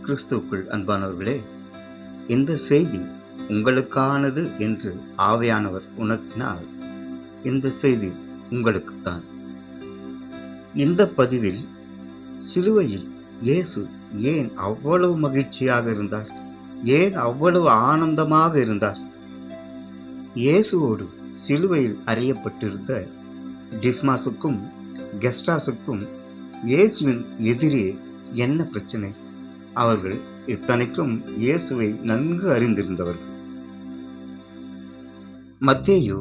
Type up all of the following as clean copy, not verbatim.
கிறிஸ்துவுக்குள் அன்பானவர்களே, இந்த செய்தி உங்களுக்கானது என்று ஆவியானவர் உணர்த்தினால் இந்த செய்தி உங்களுக்குத்தான். இந்த பதிவில் சிலுவையில் இயேசு ஏன் அவ்வளவு மகிழ்ச்சியாக இருந்தார், ஏன் அவ்வளவு ஆனந்தமாக இருந்தார்? இயேசுவோடு சிலுவையில் அறியப்பட்டிருந்த டிஸ்மாஸுக்கும் கெஸ்டாஸுக்கும் இயேசுவின் எதிரே என்ன பிரச்சனை? அவர்கள் இத்தனைக்கும் இயேசுவை நன்கு அறிந்திருந்தவர்கள். மத்தேயு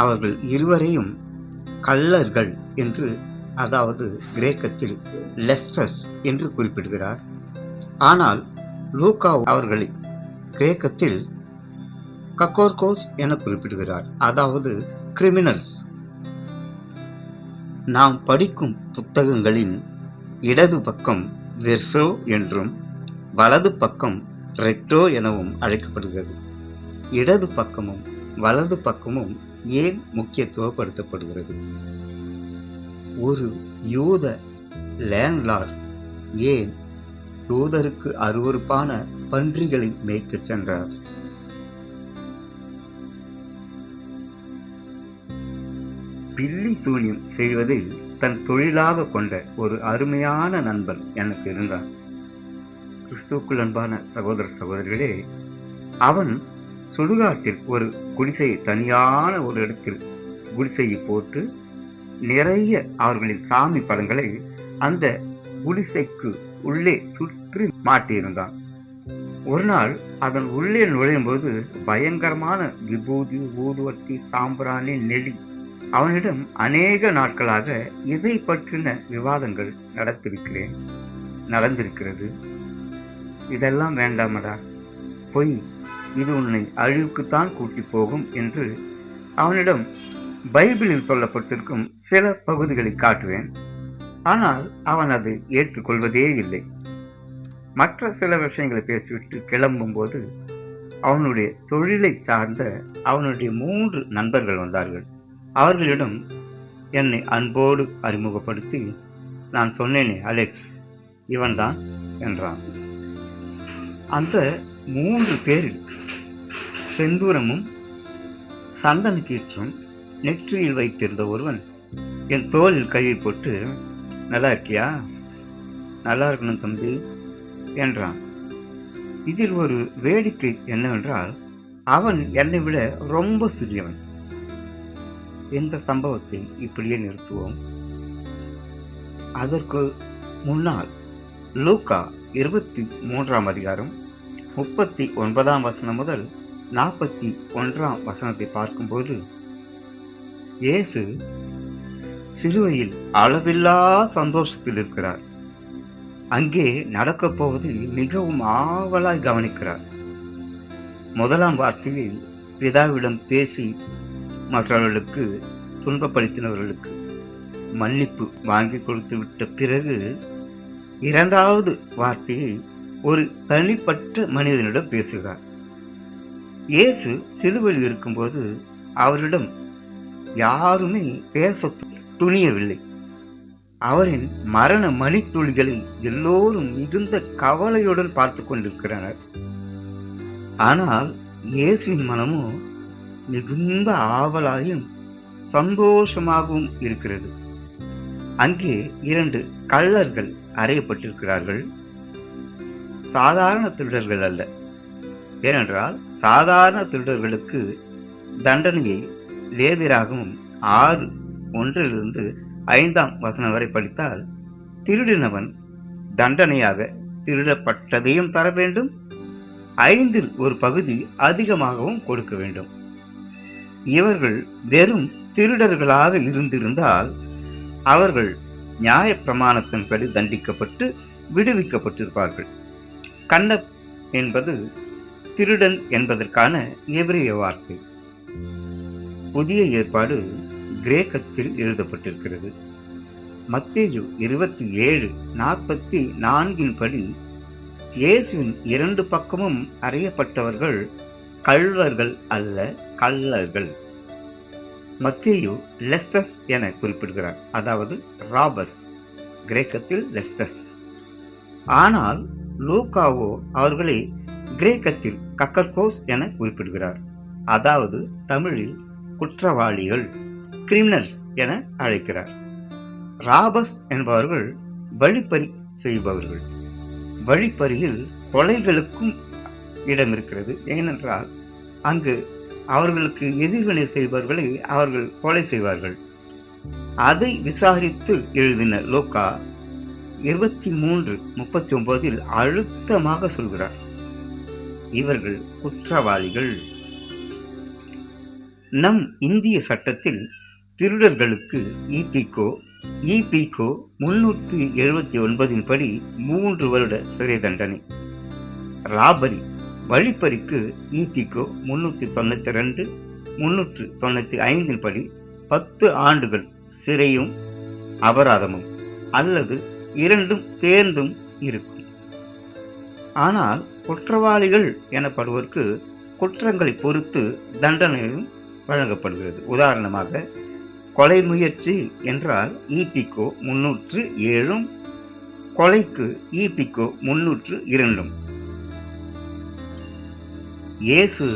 அவர்கள் இருவரையும் கள்ளர்கள் என்று, அதாவது கிரேக்கத்தில் லெஸ்டஸ் என்று குறிப்பிடுகிறார். ஆனால் லூக்கா அவர்களை கிரேக்கத்தில் கக்கோர்கோஸ் என குறிப்பிடுகிறார், அதாவது கிரிமினல்ஸ். நாம் படிக்கும் புத்தகங்களின் இடது பக்கம் வெர்சோ என்றும் வலது பக்கம் ரெக்டோ எனவும் அழைக்கப்படுகிறது. இடது பக்கமும் வலது பக்கமும் ஏன் முக்கியத்துவப்படுத்தப்படுகிறது? ஒரு யூத லேண்ட்லார்ட் ஏன் யூதருக்கு அருவருப்பான பன்றிகளை மேய்க்க சென்றார்? பில்லி சூனியம் செய்வதை தன் தொழிலாக கொண்ட ஒரு அருமையான நண்பன் எனக்கு இருந்தான். கிறிஸ்துவுக்குள் அன்பான சகோதர சகோதரிகளே, அவன் சுடுகாட்டில் ஒரு குடிசையை, தனியான ஒரு இடத்தில் குடிசையை போட்டு நிறைய அவர்களின் சாமி படங்களை அந்த குடிசைக்கு உள்ளே சுற்றி மாட்டியிருந்தான். ஒரு நாள் அதன் உள்ளே நுழையும் போது பயங்கரமான விபூதி, ஊதுவத்தி, சாம்பிராணி, நெடி. அவனிடம் அநேக நாட்களாக இதை பற்றின விவாதங்கள் நடந்திருக்கிறது. இதெல்லாம் வேண்டாமடா, பொய், இது உன்னை அழிவுக்குத்தான் கூட்டி போகும் என்று அவனிடம் பைபிளில் சொல்லப்பட்டிருக்கும் சில பகுதிகளை காட்டுவேன். ஆனால் அவன் அதை ஏற்றுக்கொள்வதே இல்லை. மற்ற சில விஷயங்களை பேசிவிட்டு கிளம்பும் போது அவனுடைய தொழிலை சார்ந்த அவனுடைய 3 நண்பர்கள் வந்தார்கள். அவர்களிடம் என்னை அன்போடு அறிமுகப்படுத்தி, நான் சொன்னேனே அலெக்ஸ், இவன்தான் என்றான். அந்த 3 பேரில் செந்தூரமும் சந்தன கீற்றும் நெற்றியில் வைத்திருந்த ஒருவன் என் தோளில் கையை போட்டு, நல்லா இருக்கியா? நல்லா இருக்கணும் தம்பி என்றான். இதில் ஒரு வேடிக்கை என்னவென்றால், அவன் என்னை விட ரொம்ப சிறியவன். இந்த சம்பவத்தை இப்படியே நிறுத்துவோம். அதற்கு முன்னால் லூக்கா 23ஆம் அதிகாரம் 39ஆம் வசனம் முதல் 41ஆம் வசனத்தை பார்க்கும்போது, இயேசு சிலுவையில் அளவில்லா சந்தோஷத்தில் இருக்கிறார். அங்கே நடக்கப் போவது மிகவும் ஆவலாய் கவனிக்கிறார். முதலாம் வார்த்தையில் பிதாவிடம் பேசி மற்றவர்களுக்கு, துன்பப்படுத்தினவர்களுக்கு மன்னிப்பு வாங்கி கொடுத்து விட்ட பிறகு 2வது வார்த்தையை ஒரு தனிப்பட்ட மனிதனிடம் பேசுகிறார். இயேசு சிலுவையில் இருக்கும்போது அவரிடம் யாருமே பேச துணியவில்லை. அவரின் மரண மணித்துளிகளை எல்லோரும் மிகுந்த கவலையுடன் பார்த்து கொண்டிருக்கிறார். ஆனால் இயேசுவின் மனமோ மிகுந்த ஆவலாயும் சந்தோஷமாகவும் இருக்கிறது. அங்கே 2 கள்ளர்கள் அறையப்பட்டிருக்கிறார்கள். சாதாரண திருடர்கள் அல்ல. ஏனென்றால் சாதாரண திருடர்களுக்கு தண்டனையை லேவியராகமம் 6:1 5ஆம் வசனம் வரை படித்தால், திருடினவன் தண்டனையாக திருடப்பட்டதையும் தர வேண்டும், 5இல் ஒரு பகுதி அதிகமாகவும் கொடுக்க வேண்டும். இவர்கள் வெறும் திருடர்களாக இருந்திருந்தால் அவர்கள் நியாய பிரமாணத்தின்படி தண்டிக்கப்பட்டு விடுவிக்கப்பட்டிருப்பார்கள். கண்ணப் என்பது திருடன் என்பதற்கான எபிரேய வார்த்தை. புதிய ஏற்பாடு கிரேக்கத்தில் எழுதப்பட்டிருக்கிறது. மத்தேயு 27:44 படி இயேசுவின் 2 பக்கமும் அறியப்பட்டவர்கள் கள்வர்கள் அல்ல, கள்ளர்கள். மத்தேயு லெஸ்டஸ் என குறிப்பிடுகிறார், அதாவது ராபர்ஸ், கிரேக்கத்தில் லெஸ்டஸ். ஆனால் லூக்காவோ அவர்களை கிரேக்கத்தில் கக்கர்கோஸ் என குறிப்பிடுகிறார். அதாவது தமிழில் குற்றவாளிகள், கிரிமினல்ஸ் என அழைக்கிறார். ராபஸ் என்பவர்கள் வழிப்பறி செய்பவர்கள். வழிப்பறியில் கொலைகளுக்கும் இடம் இருக்கிறது. ஏனென்றால் அங்கு அவர்களுக்கு எதிர்வினை செய்பவர்களை அவர்கள் கொலை செய்வார்கள். அதை விசாரித்து எழுதின லூக்கா 23:39 அழுத்தமாக சொல்கிறார், இவர்கள் குற்றவாளிகள். நம் இந்திய சட்டத்தில் திருடர்களுக்கு ஈபிகோ 379 படி 3 வருட சிறை தண்டனை. ராபரி வழிப்பறிக்கு ஈபிகோ 392 395 படி 10 ஆண்டுகள் சிறையும் அபராதமும் அல்லது இரண்டும் சேர்ந்தும் இருக்கும். ஆனால் குற்றவாளிகள் எனப்படுவோருக்கு குற்றங்களை பொறுத்து தண்டனையும் வழங்கப்படுகிறது. உதாரணமாக கொலை முயற்சி என்றால் ஈபிகோ 307, கொலைக்கு ஈபிகோ 302. இயேசு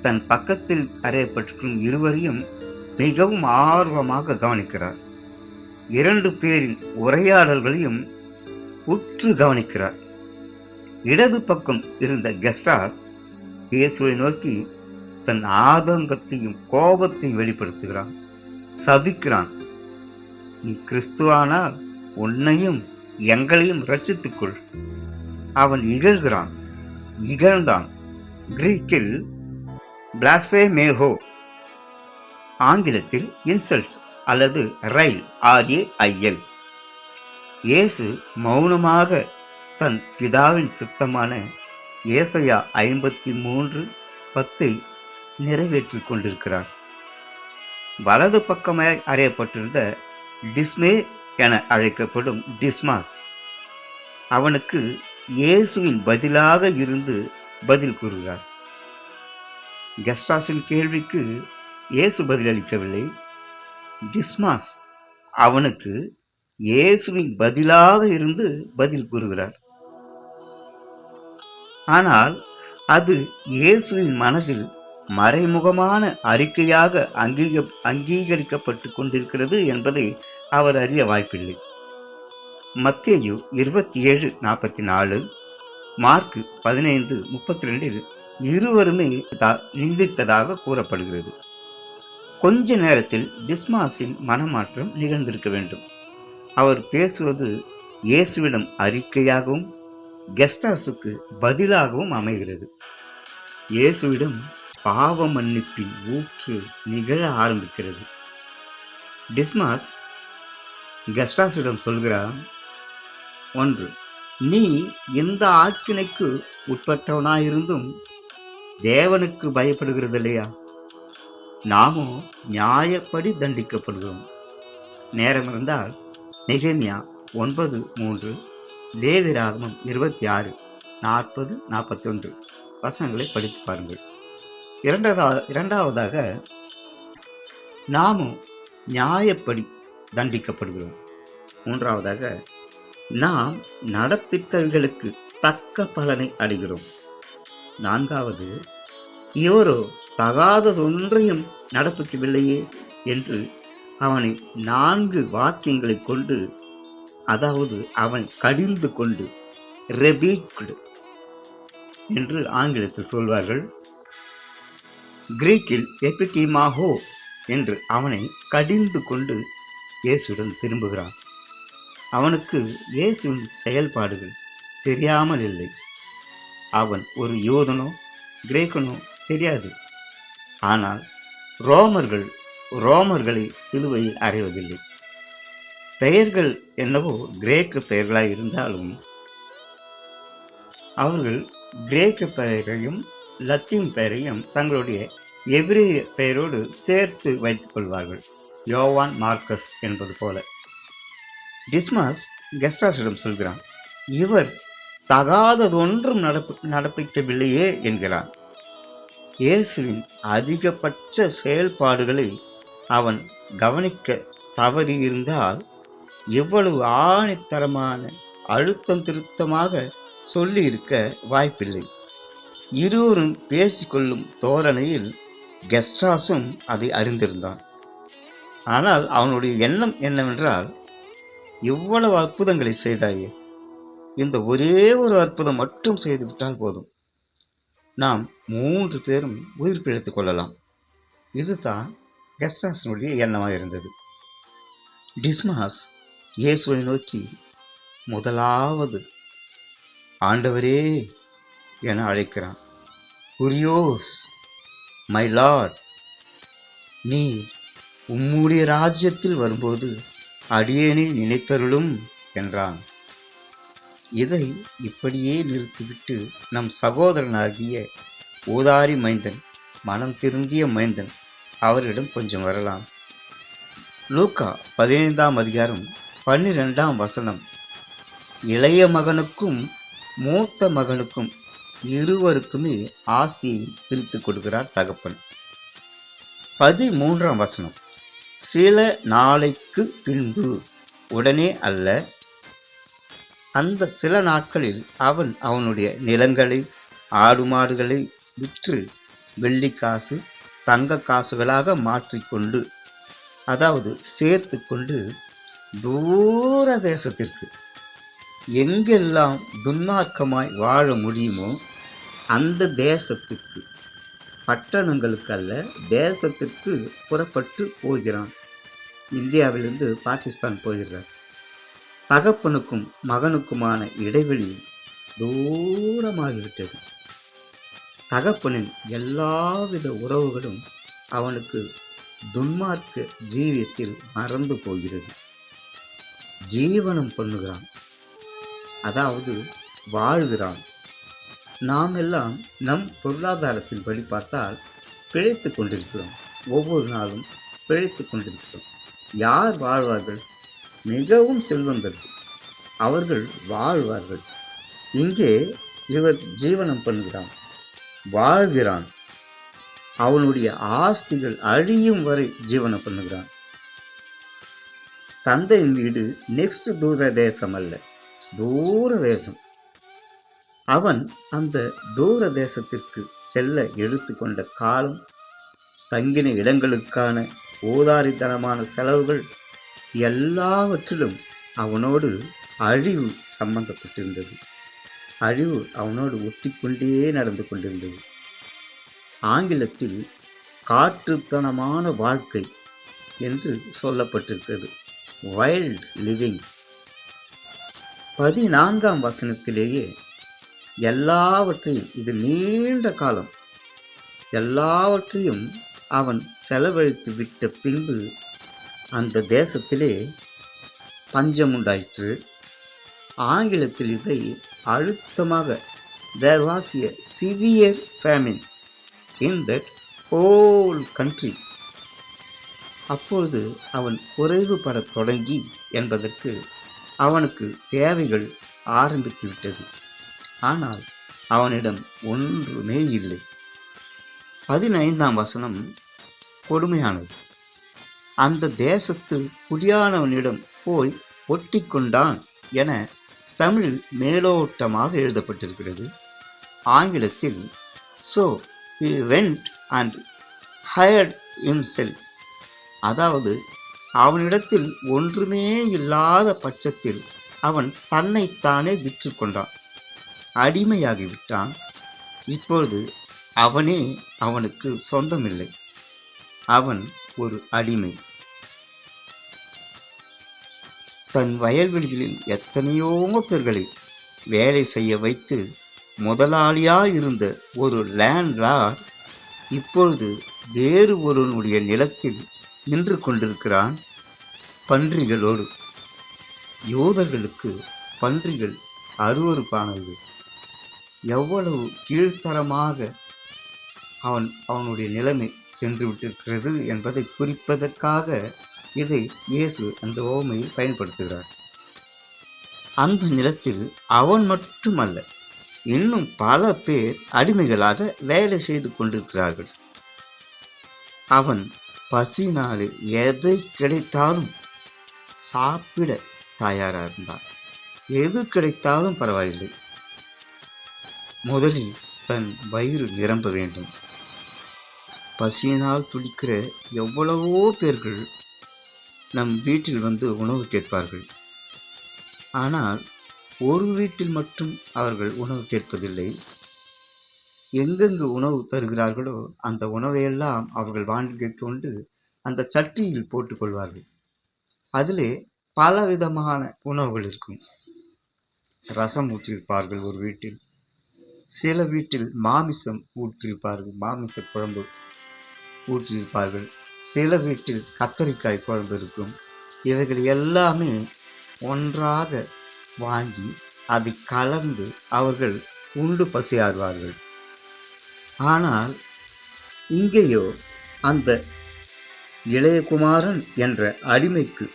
தன் பக்கத்தில் அறையப்பட்டிருக்கும் இருவரையும் மிகவும் ஆர்வமாக கவனிக்கிறார். 2 பேரின் உரையாடல்களையும் உற்று கவனிக்கிறார். இடது பக்கம் இருந்த கெஸ்டாஸ் இயேசுவை நோக்கி தன் ஆதங்கத்தையும் கோபத்தையும் வெளிப்படுத்துகிறான், சபிக்கிறான். நீ கிறிஸ்துவானால் உன்னையும் எங்களையும் ரட்சித்துக்கொள். அவன் இகழ்ந்தான். கிரீக்கில் பிளாஸ்பேமேகோ, ஆங்கிலத்தில் இன்சல்ட் அல்லது ரைல், RAIL. இயேசு மௌனமாக தன் பிதாவின் சித்தமான ஏசாயா 53:10 நிறைவேற்றிக் கொண்டிருக்கிறார். வலது பக்கமாய் அறையப்பட்டிருந்த டிஸ்மே என அழைக்கப்படும் டிஸ்மாஸ் அவனுக்கு இயேசுவின் பதிலாக இருந்து பதில் கூறுகிறார். கெஸ்டாஸின் கேள்விக்கு இயேசு பதிலளிக்கவில்லை. டிஸ்மாஸ் அவனுக்கு இயேசுவின் பதிலாக இருந்து பதில் கூறுகிறார். ஆனால் அது இயேசுவின் மனதில் மறைமுகமான அறிக்கையாக அங்கீகரிக்கப்பட்டு கொண்டிருக்கிறது என்பதை அவர் அறிய வாய்ப்பில்லை. மத்தேயு 27:44, மார்க் 15:32 இருவருமே நிந்தித்ததாக கூறப்படுகிறது. கொஞ்ச நேரத்தில் டிஸ்மாஸின் மனமாற்றம் நிகழ்ந்திருக்க வேண்டும். அவர் பேசுவது இயேசுவிடம் அறிக்கையாகவும் கெஸ்டாஸுக்கு பதிலாகவும் அமைகிறது. இயேசுவிடம் பாவ மன்னிப்பின் ஊற்று நிகழ ஆரம்பிக்கிறது. டிஸ்மாஸ் கெஸ்டாஸிடம் சொல்கிறார், 1. நீ எந்த ஆக்கினைக்கு உட்பட்டவனாயிருந்தும் தேவனுக்கு பயப்படுகிறதில்லையா? நாமோ நியாயப்படி தண்டிக்கப்படுகிறோம். நேரம் இருந்தால் நெகேமியா 9:3, லேவியராகமம் 26:40-41 வசனங்களை படித்து பாருங்கள். இரண்டாவதாக நாமும் நியாயப்படி தண்டிக்கப்படுகிறோம். மூன்றாவதாக நாம் நடப்பித்தவர்களுக்கு தக்க பலனை அடைகிறோம். நான்காவது, இவரோ தகாததொன்றையும் நடப்பிக்கவில்லையே என்று அவனை 4 வாக்கியங்களை கொண்டு, அதாவது அவன் கடிந்து கொண்டு, ரெபீக்டு என்று ஆங்கிலத்தில் சொல்வார்கள். கிரீக்கில் எபிடிமாகோ என்று அவனை கடிந்து கொண்டு இயேசுடன் திரும்புகிறான். அவனுக்கு இயேசுவின் செயல்பாடுகள் தெரியாமல் இல்லை. அவன் ஒரு யூதனோ கிரேக்கனோ தெரியாது. ஆனால் ரோமர்களை சிலுவையில் அறைவதில்லை. பெயர்கள் என்னவோ கிரேக்க பெயர்களாய் இருந்தாலும் அவர்கள் கிரேக்க பெயரையும் லத்தீன் பெயரையும் தங்களுடைய எபிரேய பெயரோடு சேர்த்து வைத்துக் கொள்வார்கள். யோவான் மார்க்கஸ் என்பது போல. டிஸ்மாஸ் கெஸ்டாஸிடம் சொல்கிறான், இவர் தகாததொன்றும் நடப்பிக்கவில்லையே என்கிறான். இயேசுவின் அதிகபட்ச செயல்பாடுகளை அவன் கவனிக்க தவறியிருந்தால் எவ்வளவு ஆணித்தரமான அழுத்தம் திருத்தமாக சொல்லி இருக்க வாய்ப்பில்லை. இருவரும் பேசிக்கொள்ளும் தோரணையில் கெஸ்டாஸும் அதை அறிந்திருந்தான். ஆனால் அவனுடைய எண்ணம் என்னவென்றால், இவ்வளவு அற்புதங்களை செய்தாயே, இந்த ஒரே ஒரு அற்புதம் மட்டும் செய்துவிட்டால் போதும், நாம் 3 பேரும் உயிர் பிழைத்துக் கொள்ளலாம். இதுதான் கெஸ்டாஸினுடைய எண்ணமாக இருந்தது. டிஸ்மாஸ் இயேசுவை நோக்கி முதலாவது ஆண்டவரே என அழைக்கிறான். குரியோஸ், மை லார்ட், நீ உம்முடைய ராஜ்யத்தில் வரும்போது அடியேனை நினைத்தருளும் என்றான். இதை இப்படியே நிறுத்திவிட்டு நம் சகோதரனாகிய ஊதாரி மைந்தன், மனம் திருந்திய மைந்தன் அவரிடம் கொஞ்சம் வரலாம். லூக்கா 15ஆம் அதிகாரம் 12ஆம் வசனம். இளைய மகனுக்கும் மூத்த மகனுக்கும் இருவருக்குமே ஆஸ்தியை பிரித்து கொடுக்கிறார் தகப்பன். 13ஆம் வசனம். சில நாளைக்கு பின்பு, உடனே அல்ல, அந்த சில நாட்களில் அவன் அவனுடைய நிலங்களை ஆடு மாடுகளை விற்று வெள்ளிக்காசு தங்க காசுகளாக மாற்றிக்கொண்டு, அதாவது சேர்த்து கொண்டு, தூர தேசத்திற்கு, எங்கெல்லாம் துன்மார்க்கமாய் வாழ முடியுமோ அந்த தேசத்துக்கு, பட்டணங்களுக்கு அல்ல தேசத்திற்கு புறப்பட்டு போகிறான். இந்தியாவிலிருந்து பாகிஸ்தான் போகிறார். தகப்பனுக்கும் மகனுக்குமான இடைவெளி தூரமாகிவிட்டது. தகப்பனின் எல்லாவித உறவுகளும் அவனுக்கு துன்மார்க்க ஜீவியத்தில் மறந்து போகிறது. ஜீவனம் பண்ணுகிறான், அதாவது வாழ்கிறான். நாம் எல்லாம் நம் பொருளாதாரத்தின் படி பார்த்தால் பிழைத்து கொண்டிருக்கிறோம். ஒவ்வொரு நாளும் பிழைத்து கொண்டிருக்கிறோம். யார் வாழ்வார்கள்? மிகவும் செல்வந்தர்கள், அவர்கள் வாழ்வார்கள். இங்கே இவர் ஜீவனம் பண்ணுகிறான், வாழ்கிறான். அவனுடைய ஆஸ்திகள் அழியும் வரை ஜீவனம் பண்ணுகிறான். தந்தையின் வீடு நெக்ஸ்ட் தூர தேசம் அல்ல, தூர தேசம். அவன் அந்த தூர தேசத்திற்கு செல்ல எடுத்துக்கொண்ட காலம், தங்கின இடங்களுக்கான ஊதாரித்தனமான செலவுகள் எல்லாவற்றிலும் அவனோடு அழிவு சம்பந்தப்பட்டிருந்தது. அழிவு அவனோடு ஒட்டிக்கொண்டே நடந்து கொண்டிருந்தது. ஆங்கிலத்தில் காற்றுத்தனமான வாழ்க்கை என்று சொல்லப்பட்டிருக்கிறது, வைல்ட் லிவிங். 14ஆம் வசனத்திலேயே எல்லாவற்றையும், இது நீண்ட காலம், எல்லாவற்றையும் அவன் செலவழித்து விட்ட பின்பு அந்த தேசத்திலே பஞ்சம் உண்டாயிற்று. ஆங்கிலத்தில் இதை அழுத்தமாக, there was a severe famine in that whole country. அப்பொழுது அவன் குறைவுபடத் தொடங்கி என்பதற்கு அவனுக்கு தேவைகள் ஆரம்பித்து விட்டது. ஆனால் அவனிடம் ஒன்றுமே இல்லை. 15ஆம் வசனம் கொடுமையானது. அந்த தேசத்து குடியானவனிடம் போய் ஒட்டி கொண்டான் என தமிழில் மேலோட்டமாக எழுதப்பட்டிருக்கிறது. ஆங்கிலத்தில் so he went and hired himself, அதாவது அவனிடத்தில் ஒன்றுமே இல்லாத பட்சத்தில் அவன் தன்னைத்தானே விற்று கொண்டான், அடிமையாகிவிட்டான். இப்பொழுது அவனே அவனுக்கு சொந்தமில்லை, அவன் ஒரு அடிமை. தன் வயல்வெளிகளில் எத்தனையோ பேர்களை வேலை செய்ய வைத்து முதலாளியாயிருந்த ஒரு லேண்ட்லார்ட் இப்பொழுது வேறு ஒருவனுடைய நிலத்தில் நின்று கொண்டிருக்கிறான், பன்றிகளோடு. யூதர்களுக்கு பன்றிகள் அருவருப்பானது. எவ்வளவு கீழ்த்தரமாக அவனுடைய நிலைமை சென்று விட்டிருக்கிறது என்பதை குறிப்பதற்காக இதை இயேசு அந்த உவமையை பயன்படுத்துகிறார். அந்த நிலத்தில் அவன் மட்டுமல்ல, இன்னும் பல பேர் அடிமைகளாக வேலை செய்து கொண்டிருக்கிறார்கள். அவன் பசினாலே எதை கிடைத்தாலும் சாப்பிட தயாராக இருந்தான். எது கிடைத்தாலும் பரவாயில்லை, முதலில் தன் வயிறு நிரம்ப வேண்டும். பசியினால் துடிக்கிற எவ்வளவோ பேர்கள் நம் வீட்டில் வந்து உணவு கேட்பார்கள். ஆனால் ஒரு வீட்டில் மட்டும் அவர்கள் உணவு கேட்பதில்லை. எங்கெங்கு உணவு தருகிறார்களோ அந்த உணவையெல்லாம் அவர்கள் வாங்கிக் கொண்டு அந்த சட்டியில் போட்டுக் கொள்வார்கள். அதிலே பலவிதமான உணவுகள் இருக்கும். ரசம் ஊற்றியிருப்பார்கள் ஒரு வீட்டில், சில வீட்டில் மாமிசம் ஊற்றியிருப்பார்கள், மாமிச குழம்பு ஊற்றியிருப்பார்கள், சில வீட்டில் கத்தரிக்காய் குழம்பு இருக்கும். இவைகள் எல்லாமே ஒன்றாக வாங்கி அதை கலந்து அவர்கள் உண்டு பசியாறுவார்கள். ஆனால் இங்கேயோ அந்த இளையகுமாரன் என்ற அடிமைக்கு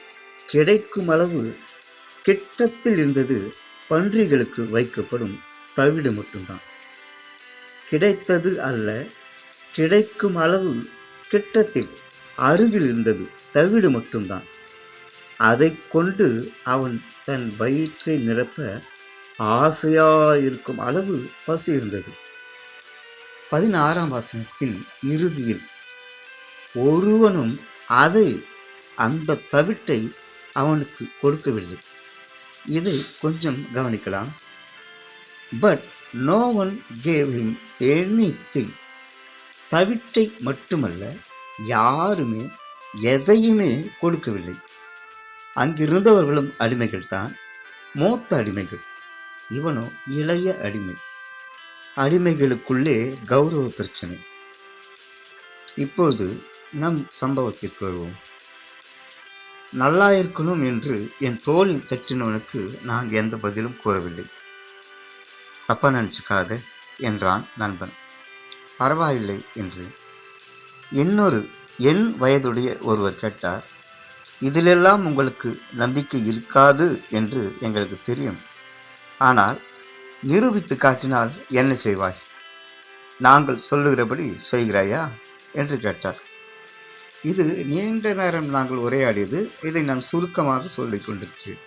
கிடைக்கும் அளவு கிட்டத்தில் இருந்தது பன்றிகளுக்கு வைக்கப்படும் தவிடு மட்டும்தான். கிடைத்தது அல்ல, கிடைக்கும் அளவு கிட்டத்தில் அருகில் இருந்தது தவிடு மட்டும்தான். அதை கொண்டு அவன் தன் வயிற்றை நிரப்ப ஆசையாயிருக்கும் அளவு பசி இருந்தது. 16ஆம் வசனத்தின் இறுதியில் ஒருவனும் அதை அந்த தவிட்டை அவனுக்கு கொடுக்கவில்லை. இதை கொஞ்சம் கவனிக்கலாம். But no one gave him anything. தவிட்டை மட்டுமல்ல, யாருமே எதையுமே கொடுக்கவில்லை. அங்கிருந்தவர்களும் அடிமைகள் தான், மூத்த அடிமைகள். இவனோ இளைய அடிமை. அடிமைகளுக்குள்ளே கௌரவ பிரச்சனை. இப்பொழுது நம் சம்பவத்திற்கு வருவோம். நல்லா இருக்கணும் என்று என் தோளில் தட்டினவனுக்கு நான் எந்த பதிலும் கூறவில்லை. தப்பா நினச்சிக்காத என்றான் நண்பன். பரவாயில்லை என்று என் வயதுடைய ஒருவர் கேட்டார். இதிலெல்லாம் உங்களுக்கு நம்பிக்கை இருக்காது என்று எங்களுக்கு தெரியும். ஆனால் நிரூபித்து காட்டினால் என்ன செய்வாய்? நாங்கள் சொல்லுகிறபடி செய்கிறாயா என்று கேட்டார். இது நீண்ட நேரம் நாங்கள் உரையாடியது. இதை நான் சுருக்கமாக சொல்லிக் கொண்டிருக்கிறேன்.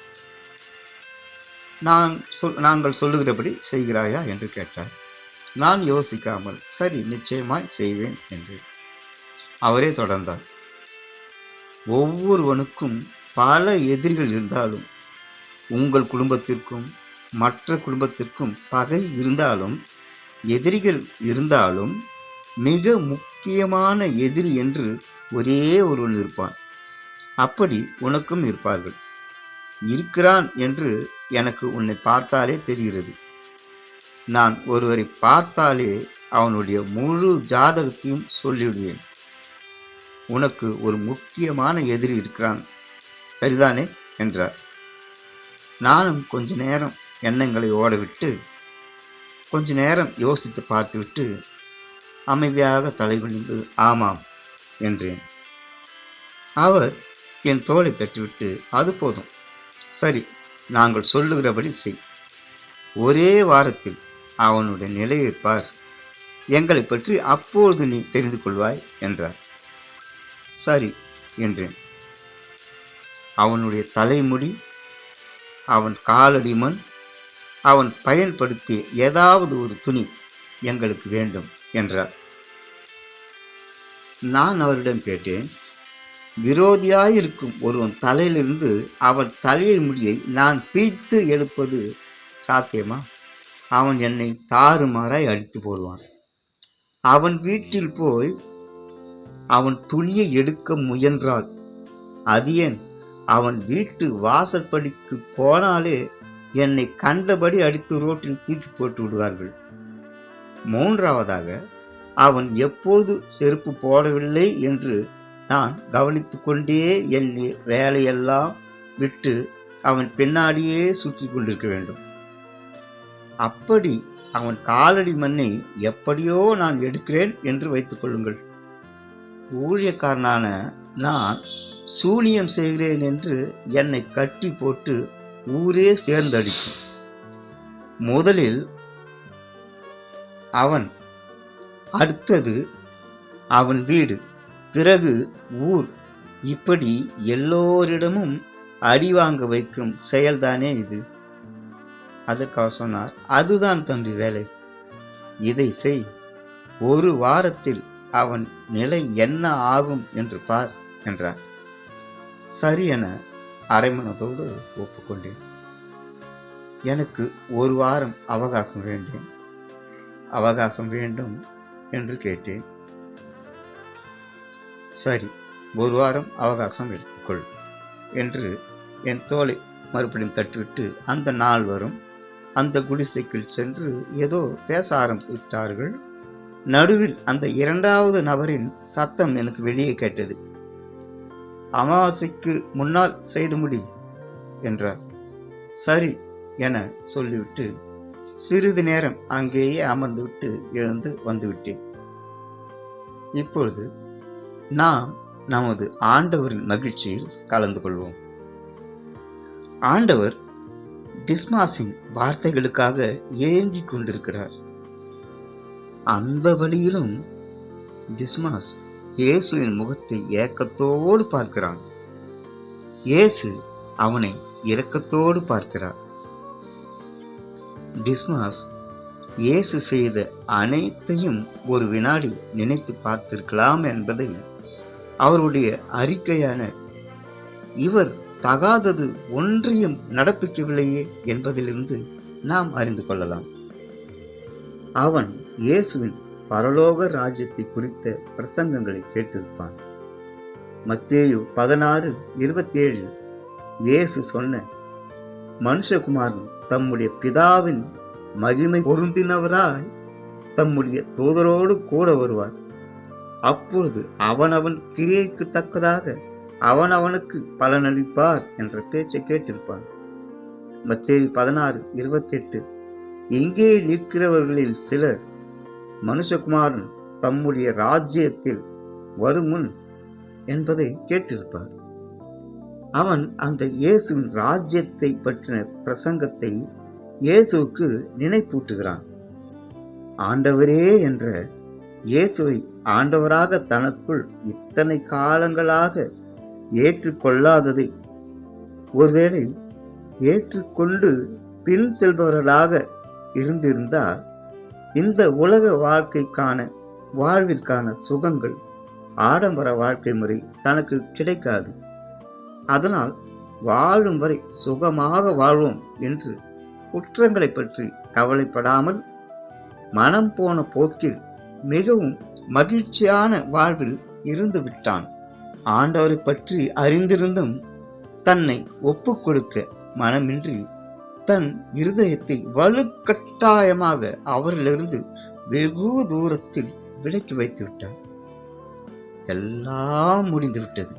நாங்கள் சொல்லுகிறபடி செய்கிறாயா என்று கேட்டார். நான் யோசிக்காமல் சரி, நிச்சயமாய் செய்வேன் என்று அவரே தொடர்ந்தார். ஒவ்வொருவனுக்கும் பல எதிரிகள் இருந்தாலும், உங்கள் குடும்பத்திற்கும் மற்ற குடும்பத்திற்கும் பகை இருந்தாலும், எதிரிகள் இருந்தாலும், மிக முக்கியமான எதிரி என்று ஒரே ஒருவன் இருப்பான். அப்படி உனக்கும் இருப்பார்கள். இருக்கிறான் என்று எனக்கு உன்னை பார்த்தாலே தெரிகிறது. நான் ஒருவரை பார்த்தாலே அவனுடைய முழு ஜாதகத்தையும் சொல்லிவிடுவேன். உனக்கு ஒரு முக்கியமான எதிரி இருக்கிறான், சரிதானே என்றார். நானும் கொஞ்ச நேரம் எண்ணங்களை ஓடவிட்டு கொஞ்ச நேரம் யோசித்து பார்த்துவிட்டு அமைதியாக தலைகுனிந்து ஆமாம் என்றேன். அவர் என் தோளை தட்டிவிட்டு அது போதும், சரி, நாங்கள் சொல்லுகிறபடி செய். ஒரே வாரத்தில் அவனுடைய நிலையை பார். எங்களை பற்றி அப்பொழுது நீ தெரிந்து கொள்வாய் என்றார். சரி என்றேன். அவனுடைய தலைமுடி, அவன் காலடி மண், அவன் பயன்படுத்திய ஏதாவது ஒரு துணி எங்களுக்கு வேண்டும் என்றார். நான் அவரிடம் கேட்டேன், விரோதியாயிருக்கும் ஒருவன் தலையிலிருந்து அவன் தலையை முடியை நான் பிய்த்து எடுப்பது சாத்தியமா? அவன் என்னை தாறுமாறாய் அடித்து போடுவான். அவன் வீட்டில் போய் அவன் துணியை எடுக்க முயன்றால், அது ஏன், அவன் வீட்டு வாசற்படிக்கு போனாலே என்னை கண்டபடி அடித்து ரோட்டில் தூக்கி போட்டு விடுவார்கள். மூன்றாவதாக, அவன் எப்பொழுது செருப்பு போடவில்லை என்று நான் கவனித்து கொண்டே என் வேலையெல்லாம் விட்டு அவன் பின்னாடியே சுற்றி கொண்டிருக்க வேண்டும். அப்படி அவன் காலடி மண்ணை எப்படியோ நான் எடுக்கிறேன் என்று வைத்துக் கொள்ளுங்கள். ஊழியக்காரனான நான் சூனியம் செய்கிறேன் என்று என்னை கட்டி போட்டு ஊரே சேர்ந்தடிக்கும். முதலில் அவன், அடுத்தது அவன் வீடு, பிறகு ஊர், இப்படி எல்லோரிடமும் அடி வாங்க வைக்கும் செயல்தானே இது. அதற்கு அவர் சொன்னார், அதுதான் தம்பி வேலை. இதை செய், ஒரு வாரத்தில் அவன் நிலை என்ன ஆகும் என்று பார் என்றார். சரி என அரைமனதோடு ஒப்புக்கொண்டேன். எனக்கு ஒரு வாரம் அவகாசம் வேண்டும் என்று கேட்டேன். சரி, ஒரு வாரம் அவகாசம் எடுத்துக்கொள் என்று என் தோலை மறுபடியும் தட்டிவிட்டு அந்த நால்வரும் அந்த குடிசைக்குள் சென்று ஏதோ பேச ஆரம்பித்து விட்டார்கள். நடுவில் அந்த இரண்டாவது நபரின் சத்தம் எனக்கு வெளியே கேட்டது. அமாவாசைக்கு முன்னால் செய்து முடி என்றார். சரி என சொல்லிவிட்டு சிறிது நேரம் அங்கேயே அமர்ந்துவிட்டு எழுந்து வந்துவிட்டேன். இப்பொழுது நாம் நமது ஆண்டவரின் மகிழ்ச்சியில் கலந்து கொள்வோம். ஆண்டவர் டிஸ்மாஸின் வார்த்தைகளுக்காக ஏங்கிக் கொண்டிருக்கிறார். அந்த வழியிலும் டிஸ்மாஸ் இயேசுவின் முகத்தை ஏக்கத்தோடு பார்க்கிறான். இயேசு அவனை இரக்கத்தோடு பார்க்கிறார். டிஸ்மாஸ் இயேசு செய்த அனைத்தையும் ஒரு வினாடி நினைத்து பார்த்திருக்கலாம் என்பதை அவருடைய அறிக்கையான இவர் தகாதது ஒன்றையும் நடப்பிக்கவில்லையே என்பதிலிருந்து நாம் அறிந்து கொள்ளலாம். அவன் இயேசுவின் பரலோக ராஜ்யத்தை குறித்த பிரசங்கங்களை கேட்டிருப்பான். மத்தேயு 16:27 இயேசு சொன்ன, மனுஷகுமாரன் தம்முடைய பிதாவின் மகிமை பொருந்தினவராய் தம்முடைய தூதரோடு கூட வருவார். அப்பொழுது அவனவன் கிரியைக்கு தக்கதாக அவனவனுக்கு பலனளிப்பார் என்ற பேச்சை கேட்டிருப்பான். மத்தேயு 16:28 இங்கே நிற்கிறவர்களில் சிலர் மனுஷகுமாரன் தம்முடைய ராஜ்யத்தில் வருமுன் என்பதை கேட்டிருப்பார். அவன் அந்த இயேசுவின் ராஜ்யத்தை பற்றின பிரசங்கத்தை இயேசுவுக்கு நினைப்பூட்டுகிறான். ஆண்டவரே என்ற இயேசுவை ஆண்டவராக தனக்குள் இத்தனை காலங்களாக ஏற்றுக்கொள்ளாததை ஒருவேளை ஏற்றுக்கொண்டு பின் செல்பவர்களாக இருந்திருந்தால் இந்த உலக வாழ்விற்கான சுகங்கள், ஆடம்பர வாழ்க்கை முறை தனக்கு கிடைக்காது. அதனால் வாழும் வரை சுகமாக வாழ்வோம் என்று குற்றங்களை பற்றி கவலைப்படாமல் மனம் போன போக்கில் மிகவும் மகிழ்ச்சியான வாழ்வில் இருந்து விட்டான். ஆண்டவரை பற்றி அறிந்திருந்தும் தன்னை ஒப்புக் கொடுக்க மனமின்றி தன் இருதயத்தை வலுக்கட்டாயமாக அவரிலிருந்து வெகு தூரத்தில் விலக்கி வைத்து விட்டார். எல்லாம் முடிந்துவிட்டது.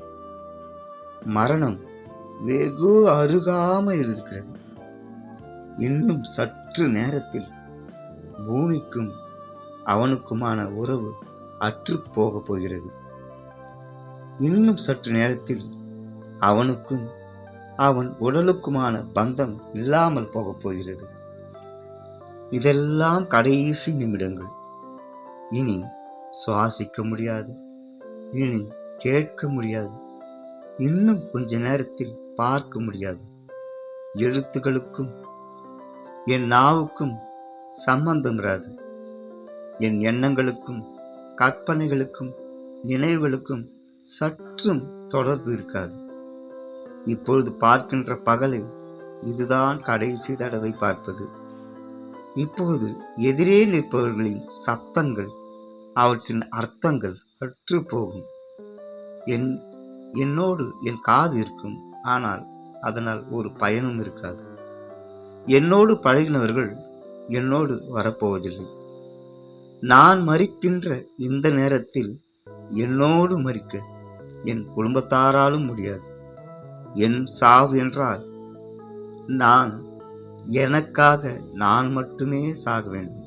மரணம் வெகு அருகாமல் இருக்கிறது. இன்னும் சற்று நேரத்தில் பூமிக்கும் அவனுக்குமான உறவு அற்று போக போகிறது. இன்னும் சற்று நேரத்தில் அவனுக்கும் அவன் உடலுக்குமான பந்தம் இல்லாமல் போகப் போகிறது. இதெல்லாம் கடைசி நிமிடங்கள். இனி சுவாசிக்க முடியாது, இனி கேட்க முடியாது, இன்னும் கொஞ்ச நேரத்தில் பார்க்க முடியாது. எழுத்துக்களுக்கும் என் நாவுக்கும் சம்பந்தம் இராது. என் எண்ணங்களுக்கும் கற்பனைகளுக்கும் நினைவுகளுக்கும் சற்றும் தொடர்பு இருக்காது. இப்பொழுது பார்க்கின்ற பகலை இதுதான் கடைசி தடவை பார்ப்பது. இப்பொழுது எதிரே நிற்பவர்களின் சத்தங்கள், அவற்றின் அர்த்தங்கள் அற்று போகும். என்னோடு என் காது இருக்கும், ஆனால் அதனால் ஒரு பயனும் இருக்காது. என்னோடு பழகினவர்கள் என்னோடு வரப்போவதில்லை. நான் மரிக்கின்ற இந்த நேரத்தில் என்னோடு மரிக்க என் குடும்பத்தாராலும் முடியாது. என் சாவு என்றால் எனக்காக நான் மட்டுமே சாக வேண்டும்.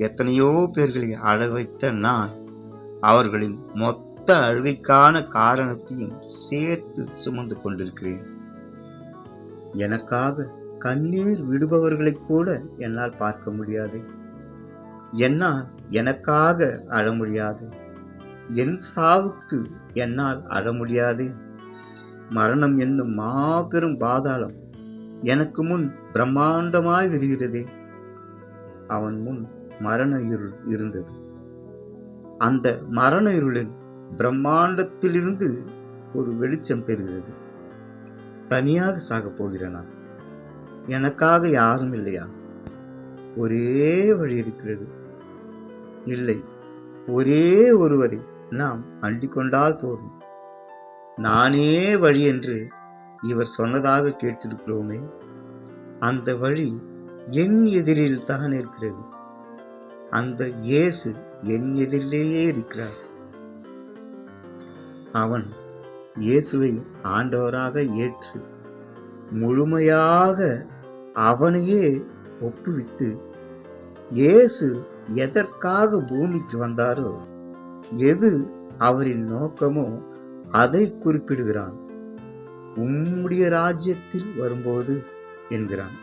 எத்தனையோ பேர்களை அழ வைத்த நான் அவர்களின் மொத்த அழுகைக்கான காரணத்தையும் சேர்த்து சுமந்து கொண்டிருக்கிறேன். எனக்காக கண்ணீர் விடுபவர்களை கூட என்னால் பார்க்க முடியாது. என்னால் எனக்காக அழ முடியாது. என் சாவுக்கு என்னால் அழ முடியாது. மரணம் என்னும் மாபெரும் பாதாளம் எனக்கு முன் பிரம்மாண்டமாய் விரிகிறதே. அவன் முன் மரண இருள் இருந்தது. அந்த மரண இருளில் பிரம்மாண்டத்திலிருந்து ஒரு வெளிச்சம் பெறுகிறது. தனியாக சாகப் போகிறேனா? எனக்காக யாரும் இல்லையா? ஒரே வழி இருக்கிறது. இல்லை, ஒரே ஒருவரை நாம் அண்டிக் கொண்டால் போதும். நானே வழி என்று இவர் சொன்னதாக கேட்டிருக்கிறோமே. அந்த வழி என் எதிரில் தான் இருக்கிறது. அந்த இயேசு என் எதிரிலேயே இருக்கிறார். அவன் இயேசுவை ஆண்டவராக ஏற்று முழுமையாக அவனையே ஒப்புவித்து, இயேசு எதற்காக பூமிக்கு வந்தாரோ, எது அவரின் நோக்கமோ அதை குறிப்பிடுகிறான். உம்முடைய ராஜ்யத்தில் வரும்போது என்கிறான்.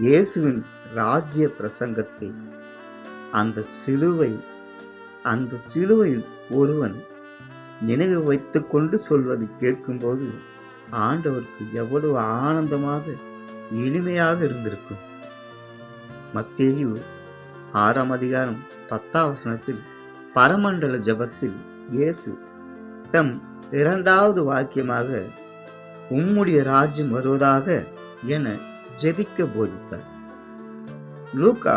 இயேசுவின் ராஜ்ய பிரசங்கத்தை அந்த சிலுவையில் ஒருவன் நினைவு வைத்துக் கொண்டு சொல்வதை கேட்கும்போது ஆண்டவருக்கு எவ்வளவு ஆனந்தமாக இனிமையாக இருந்திருக்கும். மத்தேயு 6ஆம் அதிகாரம் 10ஆம் வசனத்தில் பரமண்டல ஜெபத்தில் இயேசு தம் 2வது வாக்கியமாக உம்முடைய ராஜ்யம் வருவதாக என ஜெபிக்க போதித்தார். லூக்கா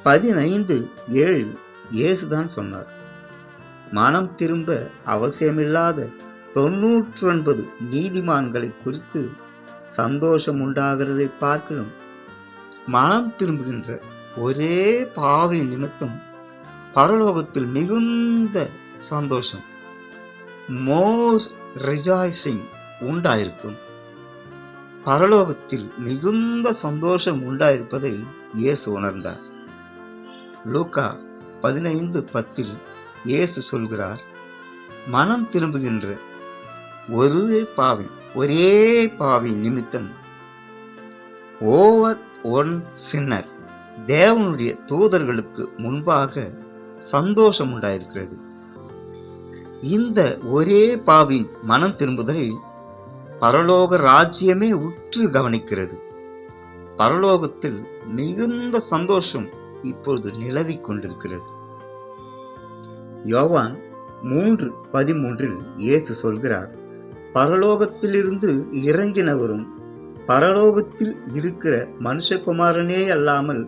15:7 இயேசுதான் சொன்னார், மனம் திரும்ப அவசியமில்லாத 99 நீதிமான்களை குறித்து சந்தோஷம் உண்டாகிறதை பார்க்கிறோம். மனம் திரும்புகின்ற ஒரே பாவி நிமித்தம் பரலோகத்தில் மிகுந்த சந்தோஷம், மோர் ரிஜாய்சிங் உண்டாயிருக்கும். பரலோகத்தில் மிகுந்த சந்தோஷம் உண்டாயிருப்பதை இயேசு உணர்ந்தார். லூக்கா 15:10 இயேசு சொல்கிறார், மனம் திரும்புகின்ற ஒரே பாவி நிமித்தம் ஓவர் ஒன் சின்னர் தேவனுடைய தூதர்களுக்கு முன்பாக சந்தோஷம் உண்டாயிருக்கிறது. இந்த ஒரே பாவின் மனம் திரும்புதலை பரலோக ராஜ்யமே உற்று கவனிக்கிறது. பரலோகத்தில் மிகுந்த சந்தோஷம் இப்பொழுது நிலவிக் கொண்டிருக்கிறது. யோவான் 3:13 இயேசு சொல்கிறார், பரலோகத்திலிருந்து இறங்கினவரும் பரலோகத்தில் இருக்கிற மனுஷகுமாரனே அல்லாமல்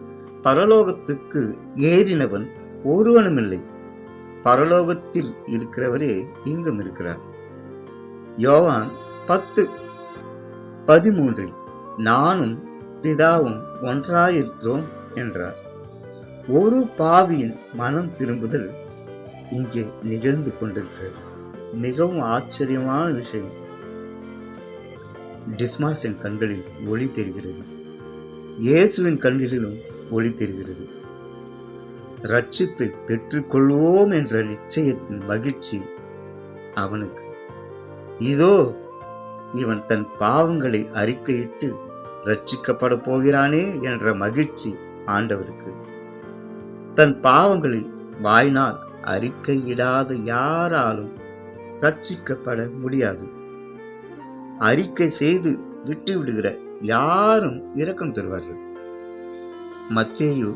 பரலோகத்துக்கு ஏறினவன் ஒருவனுமில்லை. பரலோகத்தில் இருக்கிறவரே இங்கும் இருக்கிறார். யோவான் 10:13 நானும் பிதாவும் ஒன்றாயிருக்கிறோம் என்றார். ஒரு பாவியின் மனம் திரும்புதல் இங்கே நிகழ்ந்து கொண்டிருக்கிறது. மிகவும் ஆச்சரியமான விஷயம். டிஸ்மாஸின் கண்களில் ஒளி தெரிகிறது, இயேசுவின் கண்களிலும் ஒளி தெரிகிறது. ரட்சிப்பை பெற்றுக்கொள்வோம் என்ற நிச்சயத்தின் மகிழ்ச்சி அவனுக்கு. இதோ இவன் தன் பாவங்களை அறிக்கையிட்டு ரட்சிக்கப்பட போகிறானே என்ற மகிழ்ச்சி ஆண்டவருக்கு. தன் பாவங்களை வாயினால் அறிக்கையிடாத யாராலும் ரட்சிக்கப்பட முடியாது. அறிக்கை செய்து விட்டு விடுகிற யாரும் இரக்கம் பெறுவார்கள். மத்தேயு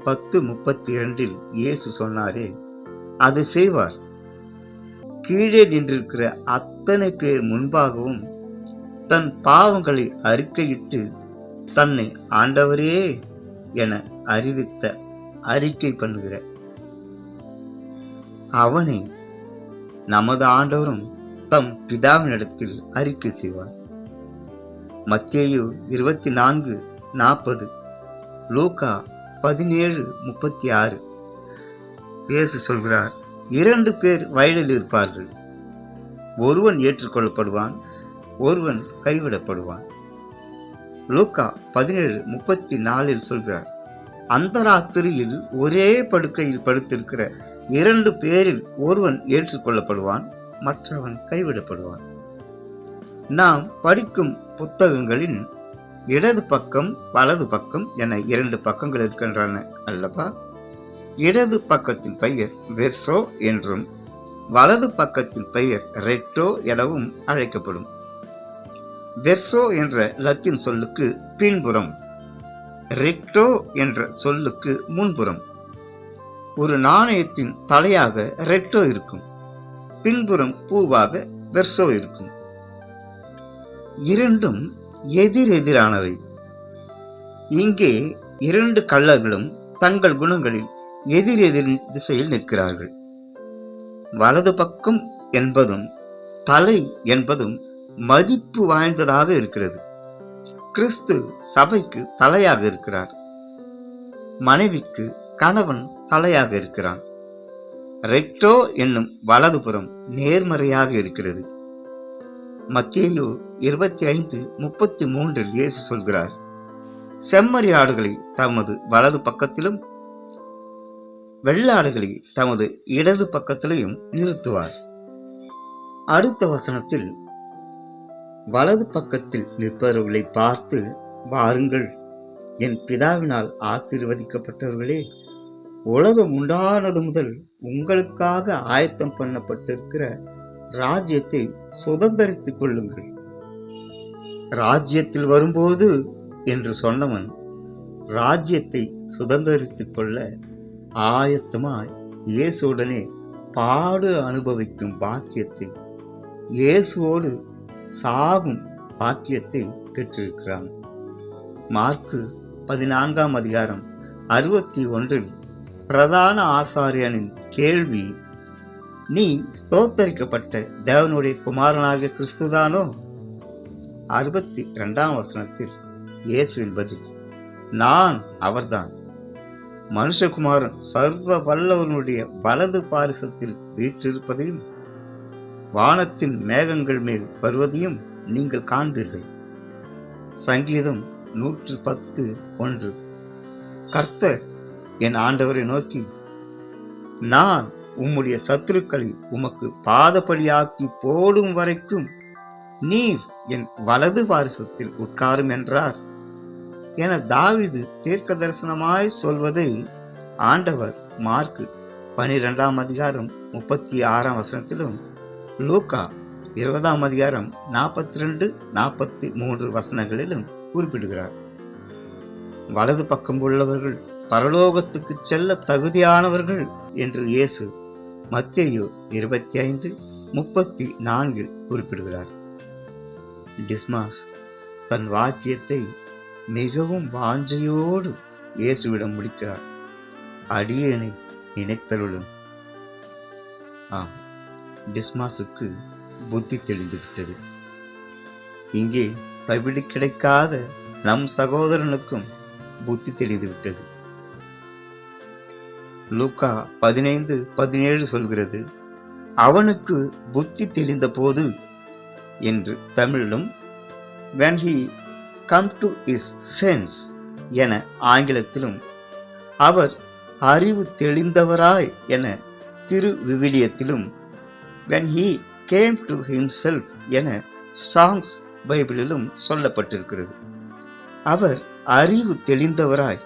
10:32 இயேசு சொன்னாரே, அதை செய்வார். கீழே நின்றிருக்கிற அத்தனை பேர் முன்பாகவும் தன் பாவங்களை அறிக்கையிட்டு தன்னை ஆண்டவரே என அறிக்கை பண்ணுகிற அவனை நமது ஆண்டவரும் தம் பிதாவினிடத்தில் அறிக்கை செய்வார். மத்தேயு 24:40 லூக்கா 17:36 இயேசு சொல்கிறார், 2 பேர் வயலில் இருப்பார்கள், ஒருவன் ஏற்றுக்கொள்ளப்படுவான், ஒருவன் கைவிடப்படுவான். லூக்கா 17:34 சொல்கிறார், அந்த ராத்திரியில் ஒரே படுக்கையில் படுத்திருக்கிற 2 பேரில் ஒருவன் ஏற்றுக்கொள்ளப்படுவான், மற்றவன் கைவிடப்படுவான். நாம் படிக்கும் புத்தகங்களின் இடது பக்கம் வலது பக்கம் என 2 பக்கங்கள் இருக்கின்றன அல்லவா? இடது பக்கத்தின் பெயர் வெர்சோ என்றும் வலது பக்கத்தின் பெயர் ரெக்டோ எனவும் அழைக்கப்படும். வெர்சோ என்ற லத்தீன் சொல்லுக்கு பின்புறம், ரெக்டோ என்ற சொல்லுக்கு முன்புறம். ஒரு நாணயத்தின் தலையாக ரெக்டோ இருக்கும், பின்புறம் பூவாக வெர்சோ இருக்கும். இரண்டும் எதிரெதிரானவை. இங்கே இரண்டு கள்ளர்களும் தங்கள் குணங்களில் எதிரெதிர் திசையில் நிற்கிறார்கள். வலது பக்கம் என்பதும் தலை என்பதும் மதிப்பு வாய்ந்ததாக இருக்கிறது. கிறிஸ்து சபைக்கு தலையாக இருக்கிறார். மனைவிக்கு கணவன் தலையாக இருக்கிறான். ரெக்டோ என்னும் வலதுபுறம் நேர்மறையாக இருக்கிறது. மத்தேயு 25:33 இயேசு சொல்கிறார், செம்மறியாடுகளை தமது வலது பக்கத்திலும் வெள்ளாடுகளை தமது இடது பக்கத்திலையும் நிறுத்துவார். அடுத்த வசனத்தில், வலது பக்கத்தில் நிற்பவர்களை பார்த்து, வாருங்கள், என் பிதாவினால் ஆசீர்வதிக்கப்பட்டவர்களே, உலகம் உண்டானது முதல் உங்களுக்காக ஆயத்தம் பண்ணப்பட்டிருக்கிற ராஜ்யத்தை சுதந்தரித்துக் கொள்ளுங்கள். ராஜ்யத்தில் வரும்போது என்று சொன்னவன் ராஜ்யத்தை சுதந்தரித்துக் கொள்ள ஆயத்தமாய் இயேசுடனே பாடு அனுபவிக்கும் பாக்கியத்தை, இயேசுவோடு சாகும் பாக்கியத்தை பெற்றிருக்கிறான். மார்க்கு 14:61 பிரதான ஆசாரியனின் கேள்வி, நீ ஸ்தோத்தரிக்கப்பட்ட தேவனுடைய குமாரனாகிய கிறிஸ்துதானோ? 62ஆம் வசனத்தில் இயேசுவின் பதில், நான் அவர்தான். மனுஷகுமாரன் சர்வ வல்லவனுடைய வலது பாரிசத்தில் வீற்றிருப்பதையும் வானத்தின் மேகங்கள் மேல் வருவதையும் நீங்கள் காண்பீர்கள். சங்கீதம் 110:1. கர்த்தர் என் ஆண்டவரை நோக்கி, நான் உம்முடைய சத்துருக்களை உமக்கு பாதபடியாக்கி போடும் வரைக்கும் நீர் என் வலது பாரிசத்தில் உட்காரும் என்றார் என தாவீது தீர்க்க தரிசனமாய் சொல்வதை ஆண்டவர் மார்க்கு 12:36 வசனத்திலும் லூக்கா 20:42-43 வசனங்களிலும் குறிப்பிடுகிறார். வலது பக்கம் உள்ளவர்கள் பரலோகத்துக்கு செல்ல தகுதியானவர்கள் என்று இயேசு மத்தேயு 25:34 குறிப்பிடுகிறார். டிஸ்மாஸ் தன் வாக்கியத்தை மிகவும் வாஞ்சையோடு இயேசுவிடம் முடிக்கிறார், அடியேனை நினைத்தருளும். ஆம், டிஸ்மாஸுக்கு புத்தி தெளிந்துவிட்டது. இங்கே தவிடு கிடைக்காத நம் சகோதரனுக்கும் புத்தி தெளிந்துவிட்டது. லூக்கா 15:17 சொல்கிறது, அவனுக்கு புத்தி தெளிந்த போது என்று தமிழிலும், when he come to his sense என ஆங்கிலத்திலும், அவர் அறிவு தெளிந்தவராய் என திரு விவிலியத்திலும், when he came to himself என ஸ்ட்ராங்ஸ் பைபிளிலும் சொல்லப்பட்டிருக்கிறது. அவர் அறிவு தெளிந்தவராய்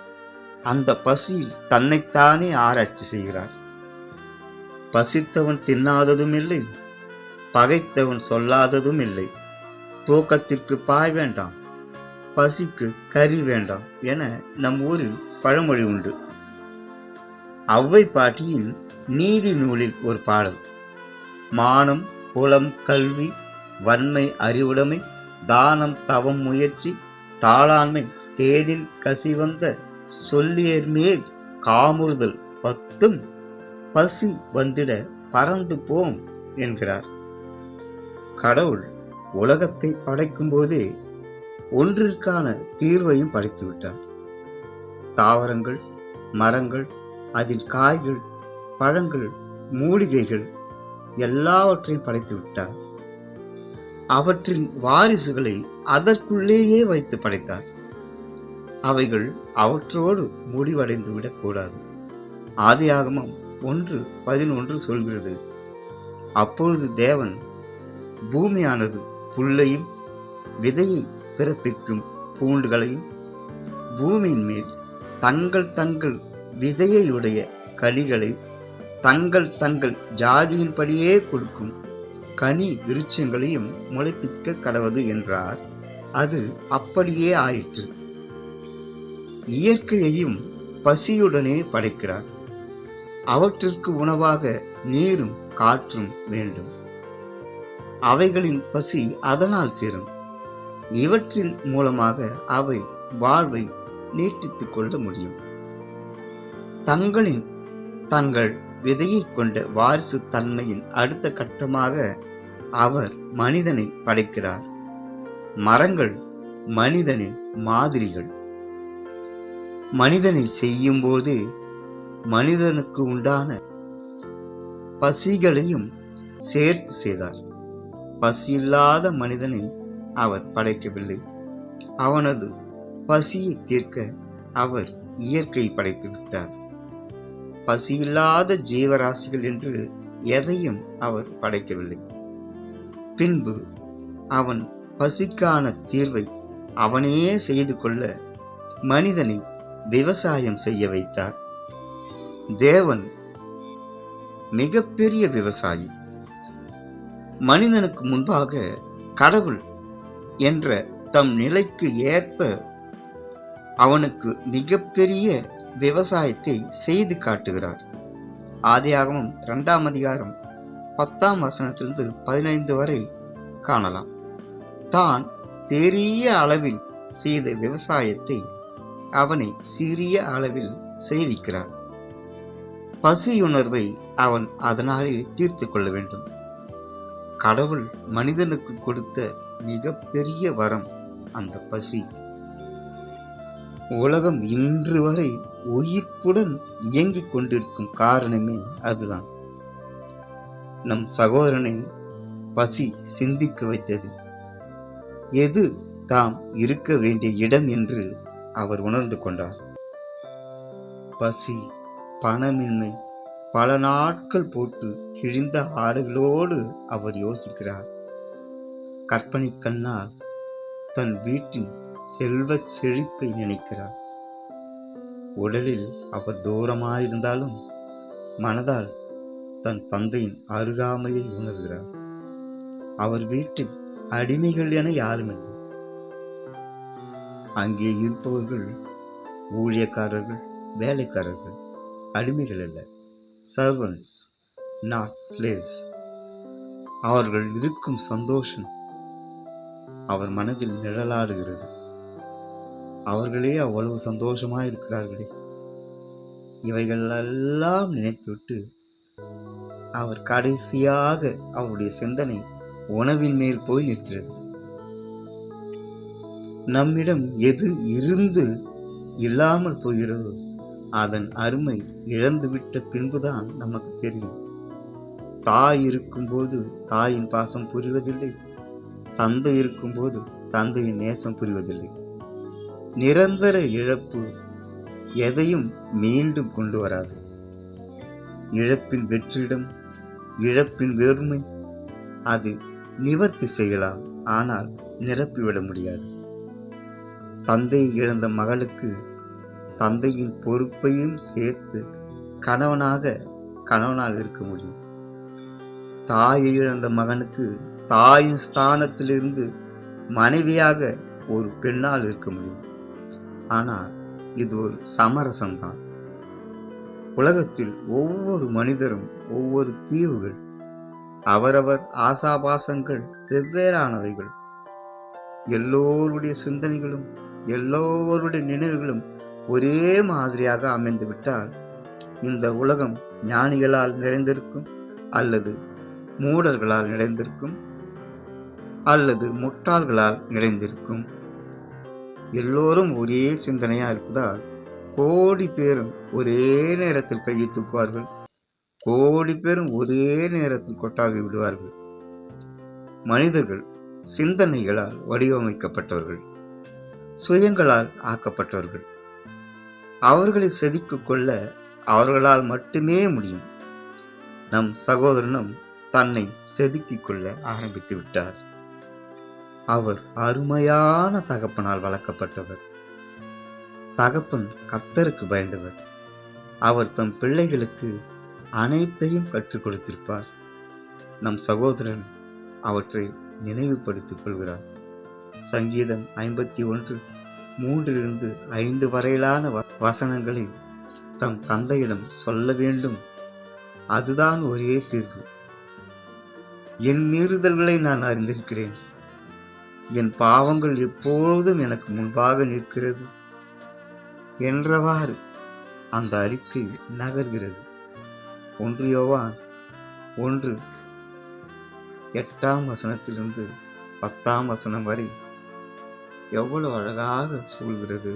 அந்த பசியில் தன்னைத்தானே ஆராய்ச்சி செய்கிறார். பசித்தவன் தின்னாததும் இல்லை, பகைத்தவன் சொல்லாததும் இல்லை. தூக்கத்திற்கு பாய் வேண்டாம், பசிக்கு கறி வேண்டாம் என நம் ஊரில் பழமொழி உண்டு. ஔவை பாட்டியின் நீதி நூலில் ஒரு பாடல், மானம் புலம் கல்வி வன்மை அறிவுடைமை தானம் தவம் முயற்சி தாளாண்மை தேனில் கசிவந்த சொல்லியர்மேல் காமுறுதல் 10 பசி வந்திட பறந்து போம் என்கிறார். கடவுள் உலகத்தை படைக்கும் போதே ஒன்றிற்கான தீர்வையும் படைத்துவிட்டார். தாவரங்கள், மரங்கள், அதில் காய்கள், பழங்கள், மூலிகைகள் எல்லாவற்றையும் படைத்து விட்டார். அவற்றின் வாரிசுகளை அதற்குள்ளேயே வைத்து படைத்தார். அவைகள் அவற்றோடு முடிவடைந்து விடக்கூடாது. ஆதியாகமம் 1:11 சொல்கிறது, அப்பொழுது தேவன் பூமியானது புல்லையும் விதையை பிறப்பிக்கும் பூண்டுகளையும் பூமியின் மேல் தங்கள் தங்கள் விதையுடைய கனிகளை தங்கள் தங்கள் ஜாதியின்படியே கொடுக்கும் கனி விருட்சங்களையும் முளைப்பிக்க கடவது என்றார். அது அப்படியே ஆயிற்று. இயற்கையையும் பசியுடனே படைக்கிறார். அவற்றிற்கு உணவாக நீரும் காற்றும் வேண்டும். அவைகளின் பசி அதனால் தீரும். இவற்றின் மூலமாக அவை வாழ்வை நீட்டித்துக் கொள்ள முடியும். தங்கள் விதையை கொண்ட வாரிசு தன்மையின் அடுத்த கட்டமாக அவர் மனிதனை படைக்கிறார். மரங்கள் மனிதனின் மாதிரிகள். மனிதனை செய்யும்போது மனிதனுக்கு உண்டான பசிகளையும் சேர்த்து செய்தார். பசியில்லாத மனிதனை அவர் படைக்கவில்லை. அவனது பசியை தீர்க்க அவர் இயற்கை படைத்து விட்டார். பசியில்லாத ஜீவராசிகள் என்று எதையும் அவர் படைக்கவில்லை. பின்பு அவன் பசிக்கான தீர்வை அவனே செய்து கொள்ள மனிதனை விவசாயம் செய்ய வைத்தார். தேவன் மிகப்பெரிய விவசாயி. மனிதனுக்கு முன்பாக கடவுள் என்ற தம் நிலைக்கு ஏற்ப அவனுக்கு மிகப்பெரிய விவசாயத்தை செய்து காட்டுகிறார். ஆதியாகமம் 2ஆம் அதிகாரம் 10ஆம் வசனத்திலிருந்து 15 வரை காணலாம். தான் பெரிய அளவில் செய்த விவசாயத்தை அவனை சிறிய அளவில் செய்விக்கிறார். பசியுணர்வை அவன் அதனாலே தீர்த்து கொள்ள வேண்டும். கடவுள் மனிதனுக்கு கொடுத்த மிகப்பெரிய வரம் அந்த பசி. உலகம் இன்று வரை உயிர்ப்புடன் இயங்கிக் கொண்டிருக்கும் காரணமே அதுதான். நம் சகோதரனை பசி சிந்திக்க வைத்தது. எது தாம் இருக்க வேண்டிய இடம் என்று அவர் உணர்ந்து கொண்டார். பசி, பணமின்மை, பல நாட்கள் போட்டு கிழிந்த ஆடுகளோடு அவர் யோசிக்கிறார். கற்பனை கண்ணால் தன் வீட்டின் செல்வ செழிப்பை நினைக்கிறார். உடலில் அவர் தூரமாயிருந்தாலும் மனதால் தன் தந்தையின் அருகாமையை உணர்கிறார். அவர் வீட்டில் அடிமைகள் என யாருமில்லை. அங்கே இருப்பவர்கள் ஊழியக்காரர்கள், வேலைக்காரர்கள், அடிமைகள் அல்ல, சர்வன்ட்ஸ், நாட் ஸ்லேவ்ஸ். அவர்கள் இருக்கும் சந்தோஷம் அவர் மனதில் நிழலாடுகிறது. அவர்களே அவ்வளவு சந்தோஷமாயிருக்கிறார்களே. இவைகள் எல்லாம் நினைத்துவிட்டு அவர் கடைசியாக அவருடைய சிந்தனை உணவின் மேல் போய் நிற்கிறது. நம்மிடம் எது இருந்து இல்லாமல் போகிறதோ அதன் அருமை இழந்துவிட்ட பின்புதான் நமக்கு தெரியும். தாய் இருக்கும்போது தாயின் பாசம் புரிவதில்லை. தந்தை இருக்கும்போது தந்தையின் நேசம் புரிவதில்லை. நிரந்தர இழப்பு எதையும் மீண்டும் கொண்டு வராது. இழப்பின் வெற்றிடம், இழப்பின் வெறுமை அது நிவர்த்தி செய்யலாம், ஆனால் நிரப்பிவிட முடியாது. தந்தை இழந்த மகளுக்கு தந்தையின் பொறுப்பையும் சேர்த்து கணவனால் இருக்க முடியும். தாயை இழந்த மகனுக்கு தாயின் ஸ்தானத்திலிருந்து மனைவியாக ஒரு பெண்ணால் இருக்க முடியும். ஆனால் இது ஒரு சமரசம்தான். உலகத்தில் ஒவ்வொரு மனிதரும் ஒவ்வொரு தீவுகள், அவரவர் ஆசாபாசங்கள் வெவ்வேறானவைகள். எல்லோருடைய சிந்தனைகளும் எல்லோருடைய நினைவுகளும் ஒரே மாதிரியாக அமைந்துவிட்டால் இந்த உலகம் ஞானிகளால் நிறைந்திருக்கும், அல்லது மூடர்களால் நிறைந்திருக்கும், அல்லது முட்டாள்களால் நிறைந்திருக்கும். எல்லோரும் ஒரே சிந்தனையா இருப்பதால் கோடி பேரும் ஒரே நேரத்தில் கையை தூக்குவார்கள், கோடி பேரும் ஒரே நேரத்தில் கொட்டாவி விடுவார்கள். மனிதர்கள் சிந்தனைகளால் வடிவமைக்கப்பட்டவர்கள், சுயங்களால் ஆக்கப்பட்டவர்கள். அவர்களை செதுக்கிக் கொள்ள அவர்களால் மட்டுமே முடியும். நம் சகோதரனும் தன்னை செதுக்கிக் கொள்ள ஆரம்பித்து விட்டார். அவர் அருமையான தகப்பனால் வளர்க்கப்பட்டவர். தகப்பன் கர்த்தருக்கு பயந்தவர். அவர் தம் பிள்ளைகளுக்கு அனைத்தையும் கற்றுக் கொடுத்திருப்பார். நம் சகோதரன் அவற்றை நினைவுபடுத்திக் கொள்கிறார். சங்கீதம் 51 3 5 வரையிலான வசனங்களை தம் தந்தையிடம் சொல்ல வேண்டும். அதுதான் ஒரே தீர்வு. என் மீறுதல்களை நான் அறிந்திருக்கிறேன். என் பாவங்கள் எப்பொழுதும் எனக்கு முன்பாக நிற்கிறது என்றவாறு அந்த அறிக்கை நகர்கிறது. 1 யோவான் 1:8 10 வரை எவ்வளவு அழகாக சொல்கிறது.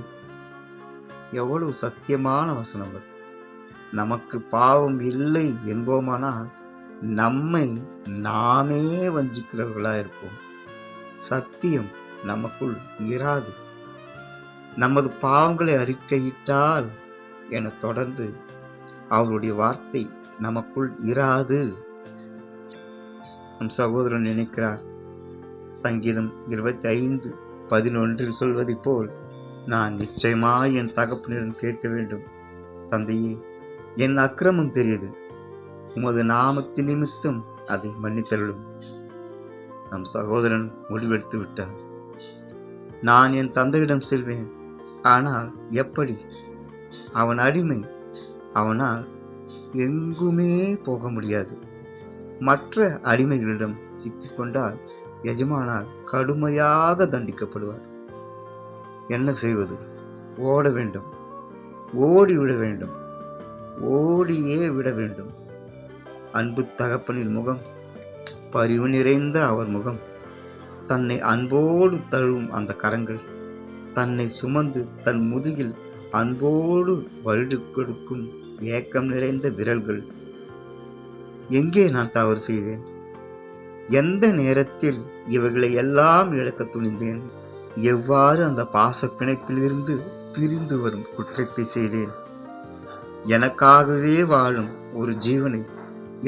எவ்வளவு சத்தியமான வசனம். நமக்கு பாவம் இல்லை என்போமானால் நம்மை நாமே வஞ்சிக்கிறவர்களாயிருப்போம். சத்தியம் நமக்குள் இராது. நமது பாவங்களை அறிக்கையிட்டால் என தொடர்ந்து அவருடைய வார்த்தை நமக்குள் இராது. நம் சகோதரன் நினைக்கிறார். சங்கீதம் 25:11 சொல்வதை போல், நான் நிச்சயமாய் என் தகப்பனிடம் கேட்க வேண்டும். தந்தையே, என் அக்கிரமம் பெரியது, உமது நாமத்தின் நிமித்தம் அதை மன்னித்தருளும். நம் சகோதரன் முடிவெடுத்து விட்டார். நான் என் தந்தையிடம் செல்வேன். ஆனால் எப்படி? அவன் அடிமை. அவனால் எங்குமே போக முடியாது. மற்ற அடிமைகளிடம் சிக்கிக்கொண்டால் எஜமானால் கடுமையாக தண்டிக்கப்படுவார். என்ன செய்வது? ஓட வேண்டும், ஓடிவிட வேண்டும், ஓடியே விட வேண்டும். அன்பு தகப்பனின் முகம், பரிவு நிறைந்த அவர் முகம், தன்னை அன்போடு தழுவும் அந்த கரங்கள், தன்னை சுமந்து தன் முதுகில் அன்போடு வருடு கொடுக்கும் ஏக்கம் நிறைந்த விரல்கள். எங்கே நான் தவறு செய்தேன்? எந்த நேரத்தில் இவைகளை எல்லாம் இழக்க துணிந்தேன்? எவ்வாறு அந்த பாச பிணைப்பிலிருந்து பிரிந்து வரும் குற்றத்தை செய்தேன்? எனக்காகவே வாழும் ஒரு ஜீவனை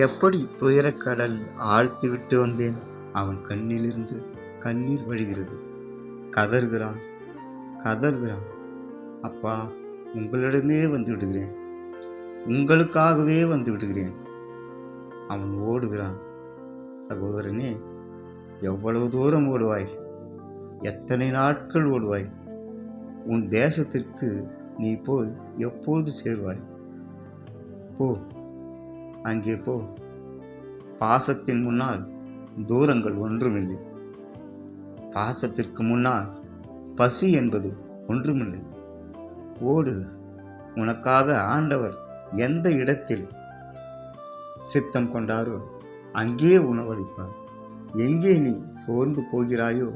எப்படி துயரக்கடல் ஆழ்த்தி விட்டு வந்தேன்? அவன் கண்ணிலிருந்து கண்ணீர் வழிகிறது. கதறுகிறான். அப்பா, உங்களிடமே வந்து விடுகிறேன், உங்களுக்காகவே வந்து விடுகிறேன். அவன் ஓடுகிறான். சகோதரனே, எவ்வளவு தூரம் ஓடுவாய்? எத்தனை நாட்கள் ஓடுவாய்? உன் தேசத்திற்கு நீ போய் எப்போது சேர்வாய்? போ, அங்கே போ. பாசத்தின் முன்னால் தூரங்கள் ஒன்றுமில்லை. பாசத்திற்கு முன்னால் பசி என்பது ஒன்றுமில்லை. ஓடு. உனக்காக ஆண்டவர் எந்த இடத்தில் சித்தம் கொண்டாரோ அங்கே உணவளிப்பார். எங்கே நீ சோர்ந்து போகிறாயோ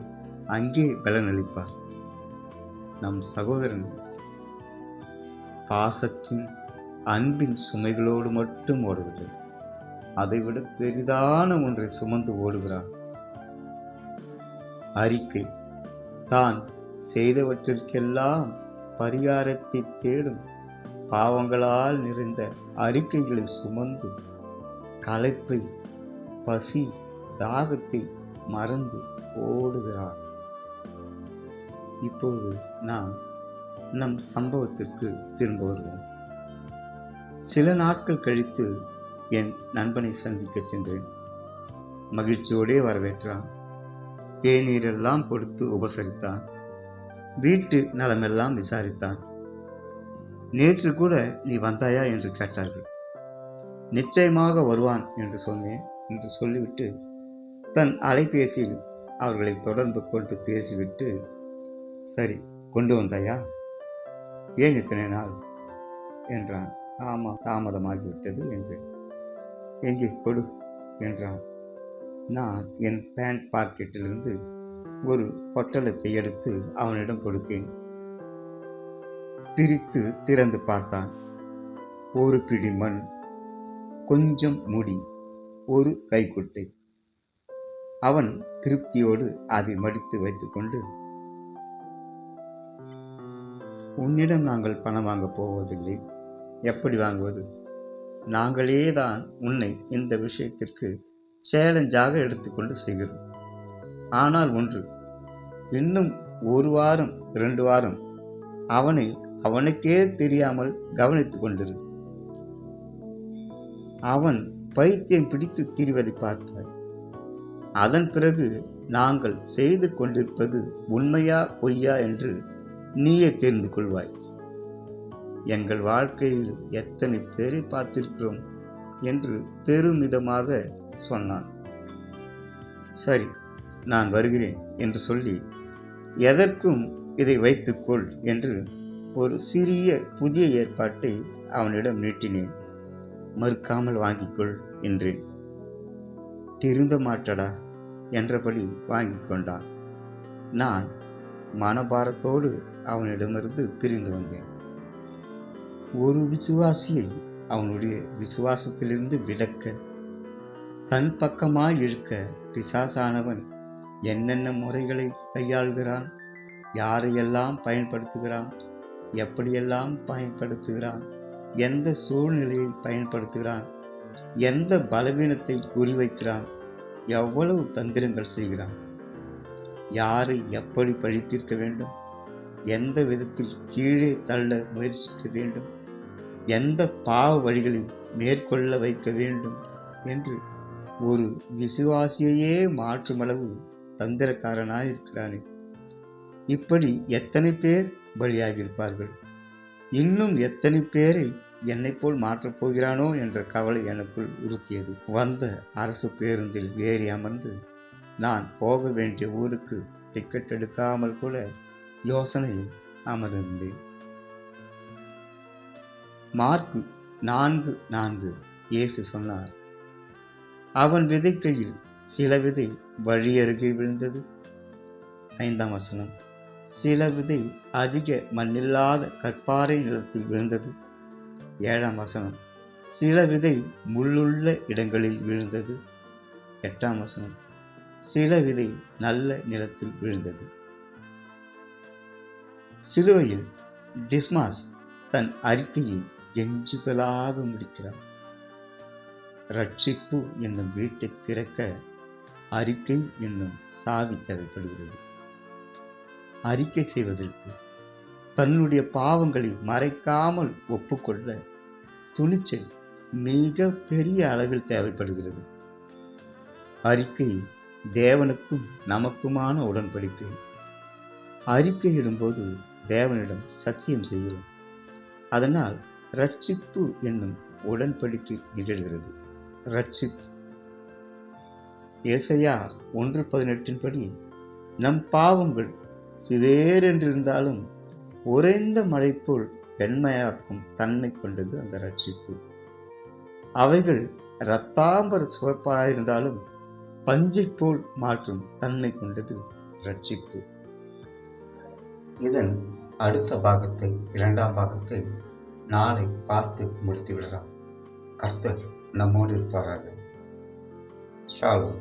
அங்கே பலனளிப்பார். நம் சகோதரன் பாசத்தின் அன்பின் சுமைகளோடு மட்டும் ஓடுவது, அதைவிட பெரிதான ஒன்றை சுமந்து ஓடுகிறான். அறிக்கை. தான் செய்தவற்றிற்கெல்லாம் பரிகாரத்தை தேடும் பாவங்களால் நிறைந்த அறிக்கைகளை சுமந்து களைப்பை, பசி, தாகத்தை மறந்து ஓடுகிறார். இப்போது நாம் நம் சம்பவத்திற்கு திரும்ப வருவோம். சில நாட்கள் கழித்து என் நண்பனை சந்திக்க சென்றேன். மகிழ்ச்சியோடே வரவேற்றான். தேநீரெல்லாம் கொடுத்து உபசரித்தான். வீட்டு நலமெல்லாம் விசாரித்தான். நேற்று கூட நீ வந்தாயா என்று கேட்டார்கள். நிச்சயமாக வருவான் என்று சொன்னேன் என்று சொல்லிவிட்டு தன் அலைபேசியில் அவர்களை தொடர்பு கொண்டு பேசிவிட்டு, சரி, கொண்டு வந்தாயா? ஏன் இத்தனை நாள் என்றான். ஆமாம், தாமதமாகிவிட்டது என்றேன். எங்கே கொடு என்றான். நான் என் பேண்ட் பாக்கெட்டிலிருந்து ஒரு பொட்டலத்தை எடுத்து அவனிடம் கொடுத்தேன். பிரித்து திறந்து பார்த்தான். ஒரு பிடி மண், கொஞ்சம் முடி, ஒரு கைக்குட்டை. அவன் திருப்தியோடு அதை மடித்து வைத்துக்கொண்டு, உன்னிடம் நாங்கள் பணம் வாங்கப் போவதில்லை. எப்படி வாங்குவது? நாங்களே தான் உன்னை இந்த விஷயத்திற்கு சேலஞ்சாக எடுத்துக்கொண்டு செய்கிறோம். ஆனால் ஒன்று, இன்னும் 1 வாரம் 2 வாரம் அவனை அவனுக்கே தெரியாமல் கவனித்துக் கொண்டிரு. அவன் பைத்தியம் பிடித்து திரிவதை பார்த்தார். அதன் பிறகு நாங்கள் செய்து கொண்டிருப்பது உண்மையா பொய்யா என்று நீயே தெரிந்து கொள்வாய். எங்கள் வாழ்க்கையில் எத்தனை பேரை பார்த்திருக்கிறோம் என்று பெருமிதமாக சொன்னான். சரி, நான் வருகிறேன் என்று சொல்லி, எதற்கும் இதை வைத்துக்கொள் என்று ஒரு சிறிய புதிய ஏற்பாட்டை அவனிடம் நீட்டினேன். மறுக்காமல் வாங்கிக்கொள் என்றேன். திருந்த மாட்டடா என்றபடி வாங்கி கொண்டான். நான் மனபாரத்தோடு அவனிடமிருந்து பிரிந்து வந்தேன். ஒரு விசுவாசியை அவனுடைய விசுவாசத்திலிருந்து விலக்க, தன் பக்கமாய் இழுக்க பிசாசானவன் என்னென்ன முறைகளை கையாள்கிறான், யாரையெல்லாம் பயன்படுத்துகிறான், எப்படியெல்லாம் பயன்படுத்துகிறான், எந்த சூழ்நிலையை பயன்படுத்துகிறான், எந்த பலவீனத்தை குறிவைக்கிறான், எவ்வளவு தந்திரங்கள் செய்கிறான், யாரை எப்படி பழித்திருக்க வேண்டும், எந்த விதத்தில் கீழே தள்ள முயற்சிக்க வேண்டும், எந்த பாவ வழிகளை மேற்கொள்ள வைக்க வேண்டும் என்று ஒரு விசுவாசியையே மாற்றுமளவு தந்திரக்காரனாயிருக்கிறானே. இப்படி எத்தனை பேர் பலியாகியிருப்பார்கள்? இன்னும் எத்தனை பேரை என்னை போல் மாற்றப் போகிறானோ என்ற கவலை எனக்குள் உறுத்தியது. வந்த அரசு பேருந்தில் ஏறி அமர்ந்து நான் போக வேண்டிய ஊருக்கு டிக்கெட் எடுக்காமல் கூட யோசனையில் அமர்ந்திருந்தேன். மார்க்கு 4:4 இயேசு சொன்னார், அவன் விதைக்கையில் சில விதை வழி அருகே விழுந்தது. 5ஆம் வசனம், சில விதை அதிக மண்ணில்லாத கற்பாறை நிலத்தில் விழுந்தது. 7ஆம் வசனம், சில விதை முள்ளுள்ள இடங்களில் விழுந்தது. 8ஆம் வசனம், சில விதை நல்ல நிலத்தில் விழுந்தது. சிலுவையில் டிஸ்மாஸ் தன் அறிக்கையை எஞ்சுதலாக முடிக்கிறார். ரட்சிப்பு என்னும் வீட்டை திறக்க அறிக்கை என்னும் சாவி தேவைப்படுகிறது. அறிக்கை செய்வதற்கு, தன்னுடைய பாவங்களை மறைக்காமல் ஒப்புக்கொள்ள துணிச்சல் மிக பெரிய அளவில் தேவைப்படுகிறது. அறிக்கை தேவனுக்கும் நமக்குமான உடன்படிக்கை. அறிக்கையிடும்போது தேவனிடம் சத்தியம் செய்கிறோம். அதனால் ரட்சிப்பு என்னும் உடன்படிக்கை நிகழ்கிறது. ரட்சிப்பு ஏசாயா 1:18 படி, நம் பாவங்கள் சிவேரென்றிருந்தாலும் உறைந்த மழை போல் வெண்மையாக்கும் தன்மை கொண்டது அந்த ரட்சிப்பு. அவைகள் இரத்தாம்பர சிவப்பாயிருந்தாலும் பஞ்சை போல் மாற்றும் தன்மை கொண்டது ரட்சிப்பு. இதன் அடுத்த பாகத்தை, 2ஆம் பாகத்தை நாளை பார்த்து முடித்து விடலாம். கர்த்தர் நம்மோடு இருப்பாராக. ஷாலோம்.